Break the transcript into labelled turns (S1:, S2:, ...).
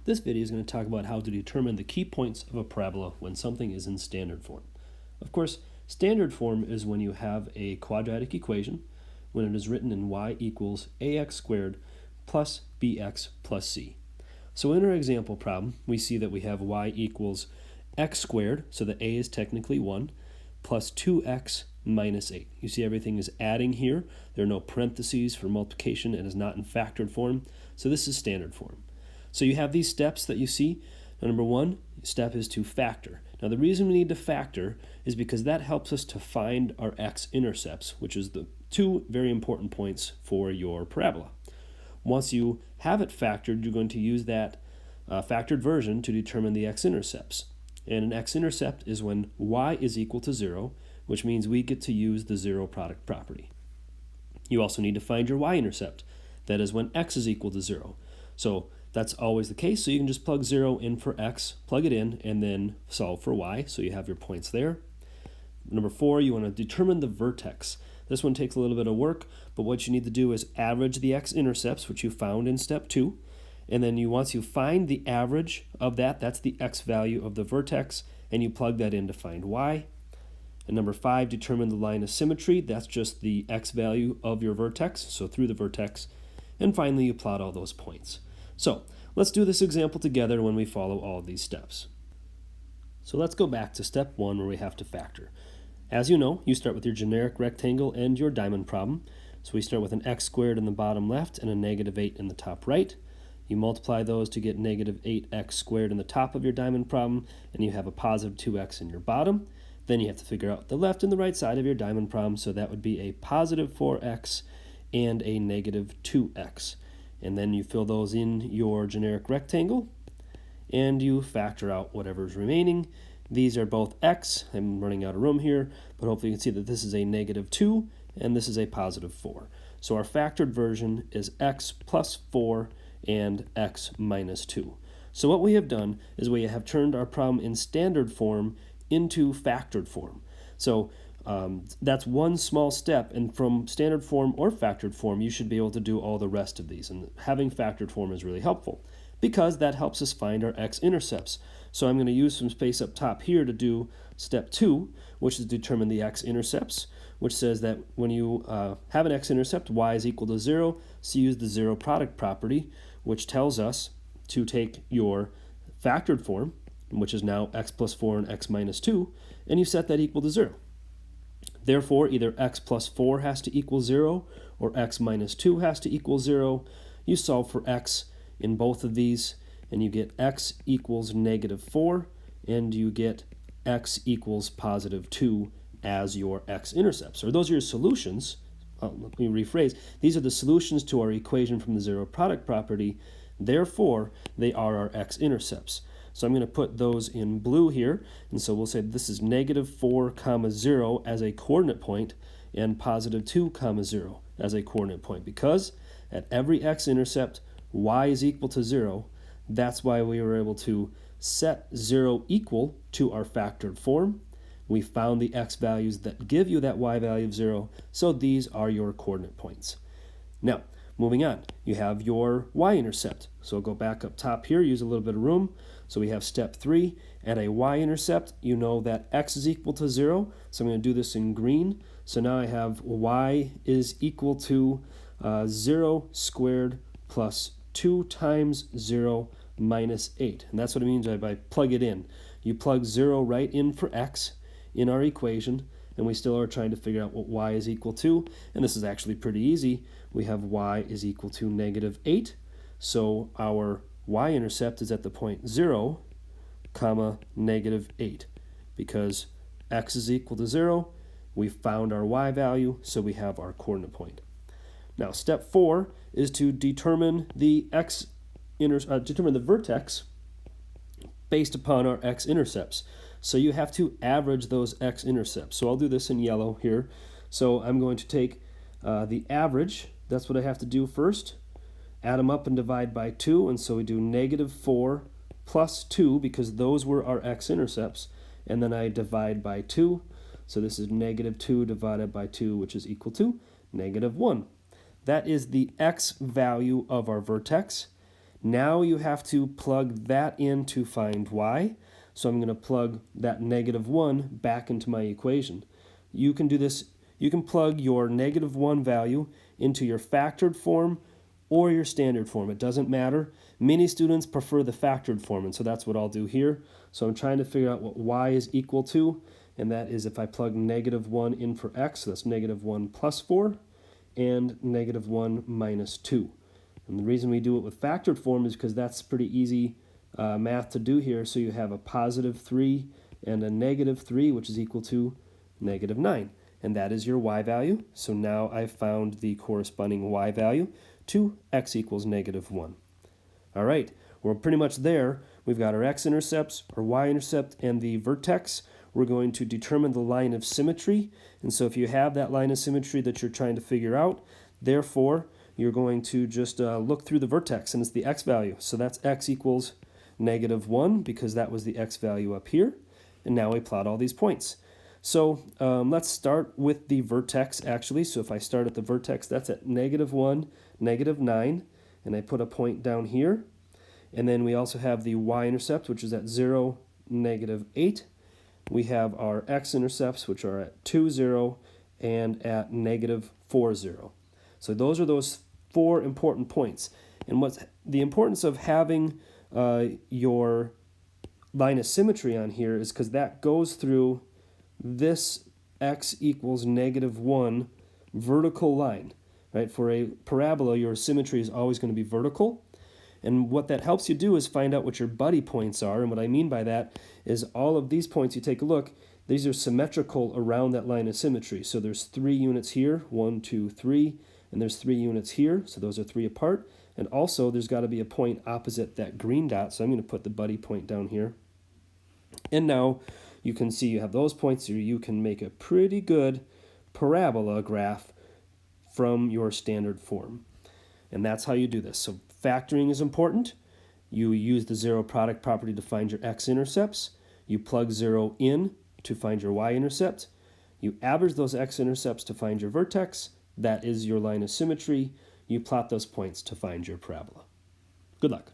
S1: This video is going to talk about how to determine the key points of a parabola when something is in standard form. Of course, standard form is when you have a quadratic equation when it is written in y equals ax squared plus bx plus c. So in our example problem, we see that we have y equals x squared, so the a is technically 1, plus 2x minus 8. You see everything is adding here. There are no parentheses for multiplication. It is not in factored form, so this is standard form. So you have these steps that you see. Now, number one step is to factor. Now the reason we need to factor is because that helps us to find our x-intercepts, which is the two very important points for your parabola. Once you have it factored, you're going to use that factored version to determine the x-intercepts. And an x-intercept is when y is equal to 0, which means we get to use the zero product property. You also need to find your y-intercept. That is when x is equal to 0. So that's always the case, so you can just plug 0 in for x, plug it in, and then solve for y, so you have your points there. Number 4, you want to determine the vertex. This one takes a little bit of work, but what you need to do is average the x-intercepts, which you found in step 2, and then once you find the average of that, that's the x value of the vertex, and you plug that in to find y. And number 5, determine the line of symmetry. That's just the x value of your vertex, so through the vertex. And finally, you plot all those points. So let's do this example together when we follow all of these steps. So let's go back to step 1 where we have to factor. As you know, you start with your generic rectangle and your diamond problem. So we start with an x squared in the bottom left and a negative 8 in the top right. You multiply those to get negative 8x squared in the top of your diamond problem, and you have a positive 2x in your bottom. Then you have to figure out the left and the right side of your diamond problem, so that would be a positive 4x and a negative 2x. And then you fill those in your generic rectangle, and you factor out whatever's remaining. These are both x. I'm running out of room here, but hopefully you can see that this is a negative 2, and this is a positive 4. So our factored version is x plus 4 and x minus 2. So what we have done is we have turned our problem in standard form into factored form. So that's one small step, and from standard form or factored form, you should be able to do all the rest of these. And having factored form is really helpful because that helps us find our x-intercepts. So I'm going to use some space up top here to do step 2, which is determine the x-intercepts, which says that when you have an x-intercept, y is equal to 0, so use the zero product property, which tells us to take your factored form, which is now x plus 4 and x minus 2, and you set that equal to 0. Therefore, either x plus 4 has to equal 0 or x minus 2 has to equal 0. You solve for x in both of these, and you get x equals negative 4, and you get x equals positive 2 as your x-intercepts. Or those are your solutions. Let me rephrase. These are the solutions to our equation from the zero product property. Therefore, they are our x-intercepts. So I'm going to put those in blue here, and so we'll say this is negative 4 comma 0 as a coordinate point and positive 2 comma 0 as a coordinate point, because at every x-intercept y is equal to 0. That's why we were able to set 0 equal to our factored form. We found the x values that give you that y value of 0, so these are your coordinate points. Now, moving on, you have your y-intercept. So go back up top here, use a little bit of room. So we have step 3. At a y-intercept, you know that x is equal to 0. So I'm going to do this in green. So now I have y is equal to 0 squared plus 2 times 0 minus 8. And that's what it means by plug it in. You plug 0 right in for x in our equation, and we still are trying to figure out what y is equal to. And this is actually pretty easy. We have y is equal to negative 8. So our y-intercept is at the point 0, comma, negative 8. Because x is equal to 0, we found our y value, so we have our coordinate point. Now, step 4 is to determine the vertex based upon our x-intercepts. So you have to average those x-intercepts. So I'll do this in yellow here. So I'm going to take the average. That's what I have to do first. Add them up and divide by 2, and so we do negative 4 plus 2 because those were our x-intercepts, and then I divide by 2. So this is negative 2 divided by 2, which is equal to negative 1. That is the x value of our vertex. Now you have to plug that in to find y. So I'm going to plug that -1 back into my equation. You can do this. You can plug your -1 value into your factored form or your standard form. It doesn't matter. Many students prefer the factored form, and so that's what I'll do here. So I'm trying to figure out what y is equal to, and that is if I plug -1 in for x, so that's -1 plus 4, and -1 minus 2. And the reason we do it with factored form is because that's pretty easy math to do here. So you have a +3 and a -3, which is equal to -9. And that is your y value. So now I've found the corresponding y value to x equals -1. All right, we're pretty much there. We've got our x-intercepts, our y-intercept, and the vertex. We're going to determine the line of symmetry. And so if you have that line of symmetry that you're trying to figure out, therefore, you're going to just look through the vertex, and it's the x value. So that's x equals -1 because that was the x value up here. And now we plot all these points. So let's start with the vertex actually. So if I start at the vertex, that's at -1, -9, and I put a point down here. And then we also have the y-intercept, which is at 0, -8. We have our x-intercepts, which are at 2, 0, and at -4, 0. So those are those 4 important points. And what's the importance of having your line of symmetry on here is because that goes through this x equals -1 vertical line, right? For a parabola, your symmetry is always going to be vertical. And what that helps you do is find out what your buddy points are. And what I mean by that is all of these points, you take a look, these are symmetrical around that line of symmetry. So there's 3 units here, 1, 2, 3, and there's 3 units here. So those are 3 apart. And also there's got to be a point opposite that green dot. So I'm going to put the buddy point down here. And now you can see you have those points, so you can make a pretty good parabola graph from your standard form. And that's how you do this. So factoring is important. You use the zero product property to find your x-intercepts. You plug 0 in to find your y-intercept. You average those x-intercepts to find your vertex. That is your line of symmetry. You plot those points to find your parabola. Good luck.